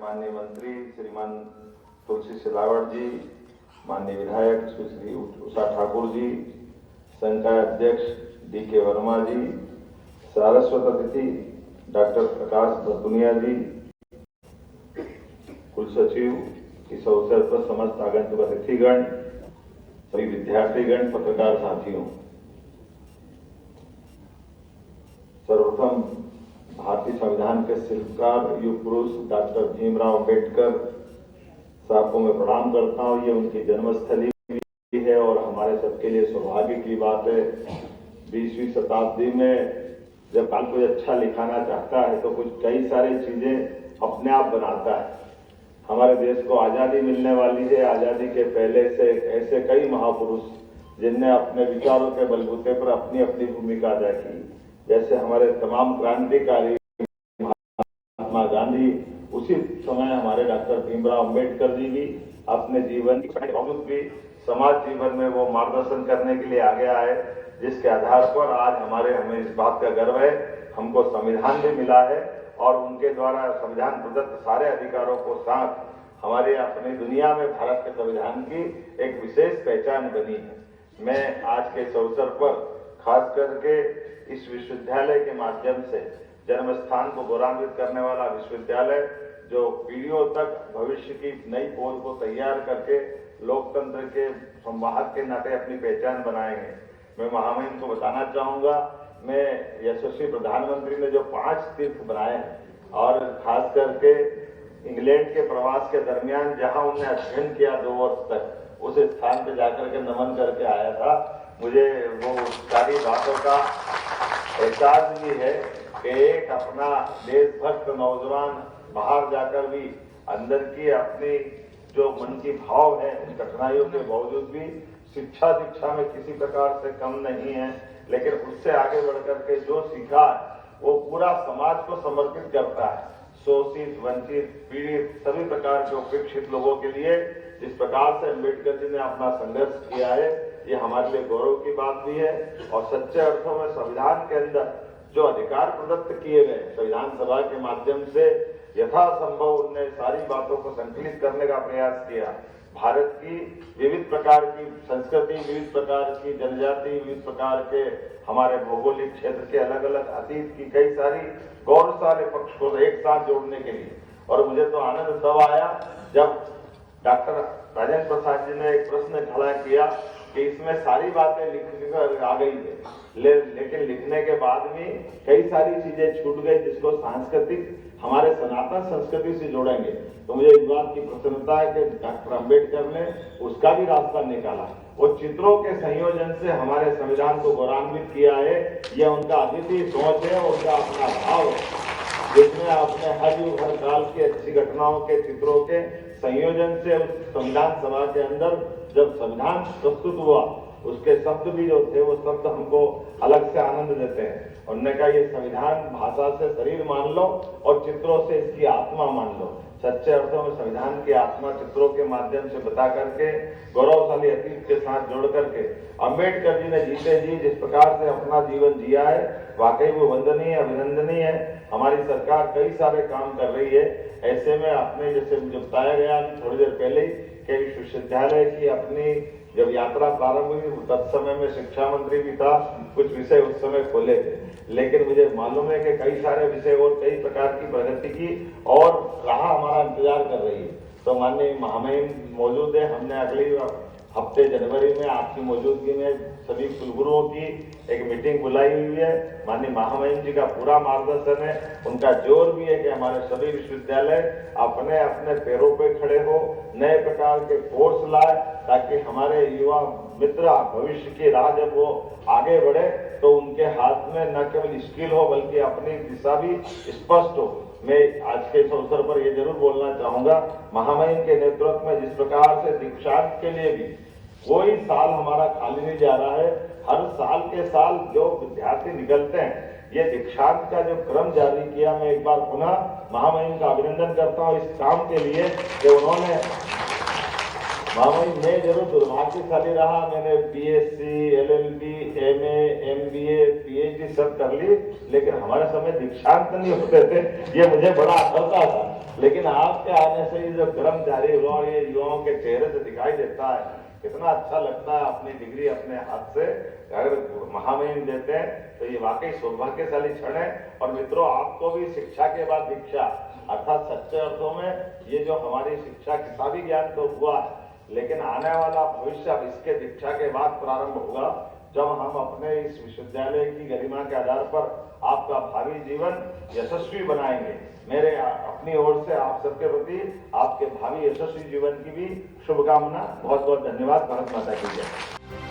माननीय मंत्री श्रीमान तुलसी सिलावट जी, माननीय विधायक श्री उषा ठाकुर जी, संकाय अध्यक्ष DK वर्मा जी, सारस्वत अतिथि डॉक्टर प्रकाश बतुनिया जी, कुल सचिव, इस अवसर पर समस्त आगंतुक अतिथिगण, सभी विद्यार्थीगण, पत्रकार साथियों, सर्वप्रथम भारतीय संविधान के शिल्पकार युग पुरुष डॉक्टर भीमराव अम्बेडकर साहब को मैं प्रणाम करता हूँ। ये उनकी जन्मस्थली भी है और हमारे सबके लिए सौभाग्य की बात है। 20वीं शताब्दी में जब कोई अच्छा लिखाना चाहता है तो कुछ कई सारी चीजें अपने आप बनाता है। हमारे देश को आजादी मिलने वाली है। आजादी के पहले से ऐसे कई महापुरुष जिनने अपने विचारों के बलबूते पर अपनी अपनी भूमिका अदा की, जैसे हमारे तमाम क्रांतिकारी महात्मा गांधी, उसी समय हमारे डॉक्टर भीमराव अम्बेडकर जी भी अपने जीवन के बावजूद भी समाज जीवन में वो मार्गदर्शन करने के लिए आगे आए, जिसके आधार पर आज हमें इस बात का गर्व है, हमको संविधान भी मिला है और उनके द्वारा संविधान प्रदत्त सारे अधिकारों को साथ हमारे अपनी दुनिया में भारत के संविधान की एक विशेष पहचान बनी है। मैं आज के इस अवसर पर खास करके इस विश्वविद्यालय के माध्यम से जन्म स्थान को गौरवान्वित करने वाला विश्वविद्यालय, जो पीढ़ियों तक भविष्य की नई पौध को तैयार करके लोकतंत्र के संवाहक के नाते अपनी पहचान बनाएंगे। मैं महामहिम को बताना चाहूंगा, मैं यशस्वी प्रधानमंत्री ने जो 5 तीर्थ बनाए हैं और खास करके इंग्लैंड के प्रवास के दरमियान जहां उन्होंने अध्ययन किया 2 वर्ष तक, उस स्थान पे जाकर के नमन करके आया था। मुझे वो सारी बातों का एहसास भी है कि एक अपना देशभक्त नौजवान बाहर जाकर भी अंदर की अपनी जो मन की भाव है, उन कठिनाइयों के बावजूद भी शिक्षा में किसी प्रकार से कम नहीं है, लेकिन उससे आगे बढ़कर के जो सीखा वो पूरा समाज को समर्पित करता है। शोषित, वंचित, पीड़ित, सभी प्रकार के उपेक्षित लोगों के लिए जिस प्रकार से अम्बेडकर जी ने अपना संघर्ष किया है, ये हमारे लिए गौरव की बात भी है। और सच्चे अर्थों में संविधान के अंदर जो अधिकार प्रदत्त किए गए, संविधान सभा के माध्यम से यथासंभव उनने सारी बातों को संकलित करने का प्रयास किया। भारत की विविध प्रकार की संस्कृति, विविध प्रकार की जनजाति, विविध प्रकार के हमारे भौगोलिक क्षेत्र के अलग अलग अतीत की कई सारी गौरवशाली पक्ष को एक साथ जोड़ने के लिए। और मुझे तो आनंद तब आया जब डॉक्टर राजेंद्र प्रसाद जी ने एक प्रश्न खड़ा किया कि इसमें सारी बातें लिखकर आ गई है, लेकिन लिखने के बाद भी कई सारी चीजें छूट गई, जिसको सांस्कृतिक हमारे सनातन संस्कृति से जोड़ेंगे। तो मुझे इस बात की प्रसन्नता है कि डॉक्टर अम्बेडकर ने उसका भी रास्ता निकाला। वो चित्रों के संयोजन से हमारे संविधान को गौरवान्वित किया है। यह उनका अद्वितीय सोच है, उनका अपना भाव है, जिसमें अपने हर युग हर काल की अच्छी घटनाओं के चित्रों के संयोजन से उस संविधान सभा के अंदर जब संविधान प्रस्तुत हुआ, उसके शब्द भी जो थे वो शब्द हमको अलग से आनंद देते हैं। उन्होंने कहा ये संविधान भाषा से शरीर मान लो और चित्रों से इसकी आत्मा मान लो। सच्चे अर्थों में संविधान की आत्मा चित्रों के माध्यम से बता करके गौरवशाली अतीत के साथ जोड़ करके अम्बेडकर जी ने जीते जी जिस प्रकार से अपना जीवन जिया है, वाकई वो वंदनीय, अभिनंदनीय है। हमारी सरकार कई सारे काम कर रही है। ऐसे में आपने जैसे मुझे बताया गया थोड़ी देर पहले ही कि विश्वविद्यालय की अपनी जब यात्रा प्रारंभ हुई, तब समय में शिक्षा मंत्री भी था, कुछ विषय उस समय खोले थे, लेकिन मुझे मालूम है कि कई सारे विषय और कई प्रकार की प्रगति की और राह हमारा इंतजार कर रही है। तो माननीय महामहिम मौजूद है। हमने अगले हफ्ते जनवरी में आपकी मौजूदगी में सभी कुलगुरुओं की एक मीटिंग बुलाई हुई है। माननीय महामहिम जी का पूरा मार्गदर्शन है। उनका जोर भी है कि हमारे सभी विश्वविद्यालय अपने अपने पैरों पे खड़े हो, नए प्रकार के कोर्स लाए, ताकि हमारे युवा मित्र भविष्य की राह जब वो आगे बढ़े तो उनके हाथ में न केवल स्किल हो बल्कि अपनी दिशा भी स्पष्ट हो। मैं आज के इस अवसर पर ये जरूर बोलना चाहूंगा, महामहिम के नेतृत्व में जिस प्रकार से दीक्षांत के लिए भी कोई साल हमारा खाली नहीं जा रहा है। हर साल के साल जो विद्यार्थी निकलते हैं, ये दीक्षांत का जो क्रम जारी किया, मैं एक बार पुनः महामहिम का अभिनंदन करता हूँ इस काम के लिए कि उन्होंने महामहिम मैं जरूर दुर्भाग्यशाली रहा। मैंने BSc, LLB, MA, MBA, PhD सब कर ली, लेकिन हमारे समय दीक्षांत नहीं होते थे। ये मुझे बड़ा अफसरता था। लेकिन आपके आने से ये जो क्रम जारी हुआ और ये युवाओं के चेहरे से दिखाई देता है, कितना अच्छा लगता है। अपनी डिग्री अपने हाथ से अगर महामहिम देते हैं तो ये वाकई सौभाग्यशाली क्षण है। और मित्रों, आपको भी शिक्षा के बाद दीक्षा, अर्थात सच्चे अर्थों में ये जो हमारी शिक्षा किताबी ज्ञान तो हुआ है, लेकिन आने वाला भविष्य अब इसके दीक्षा के बाद प्रारंभ होगा, जब हम अपने इस विश्वविद्यालय की गरिमा के आधार पर आपका भावी जीवन यशस्वी बनाएंगे। मेरे अपनी ओर से आप सबके प्रति आपके भावी यशस्वी जीवन की भी शुभकामना। बहुत बहुत धन्यवाद। भारत माता की जय।